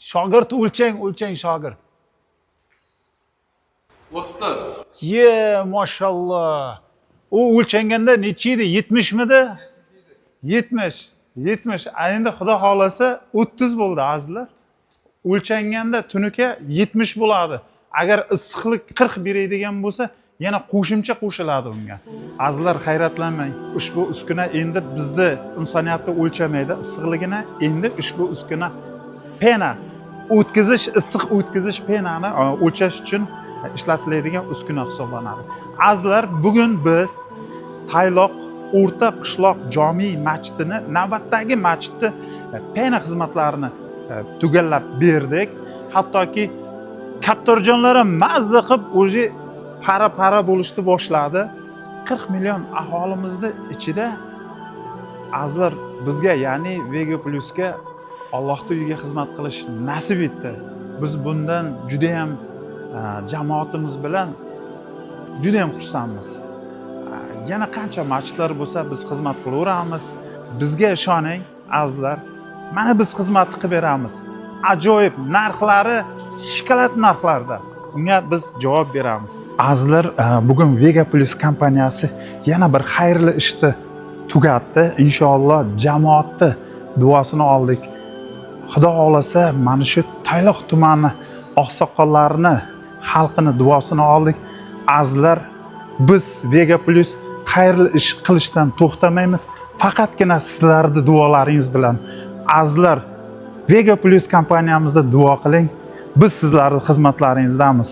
Shogird o'lchang shogird. 30. Mashallah. U o'lchanganda necha edi? 70 midi? 70. Endi xudo xolasa 30 bo'ldi azizlar. O'lchanganda tunuka 70 bo'ladi. Agar issiqlik 40 beradigan bo'lsa, yana qo'shimcha qo'shiladi unga. Azizlar, hayratlanmang. Ushbu uskuna endi bizda insoniyatni o'lchamaydi issiqligini. Endi ushbu uskuna pena o'tkazish, issiq o'tkazish penani o'lchash uchun ishlatiladigan uskuna hisoblanadi. Azizlar, bugun biz Tayloq O'rta qishloq jome masjidini, navbatdagi masjidni pena xizmatlarini tugallab berdik. Hattoki kaptorjonlar ham mazza qilib o'zi para bo'lishni boshladi. 40 million aholimizni ichida azizlar bizga, ya'ni Vega Plusga Allohning uyiga xizmat qilish nasib etdi. Biz bundan juda ham jamoatimiz bilan juda ham xursandmiz. Yana qancha masjidlar bo'lsa biz xizmat qilaveramiz. Bizga ishoning azizlar. Mana biz xizmat qilib beramiz. Ajoyib narxlari shokolad narxlarda. Unga biz javob beramiz. Azizlar, bugun Vega Plus kompaniyasi yana bir xayrli ishni tugatdi. Inshaalloh jamoatni duosini oldik. Xudo xolasa mana shu Tayloq tumani oqsoqollarini, xalqini duosini oldik. Azizlar, biz Vega Plus xayrli ish qilishdan to'xtamaymiz. Faqatgina sizlarning duolaringiz bilan. Azizlar, Vega Plus kompaniyamizda duo qiling. Biz sizlarning xizmatlaringizdamiz.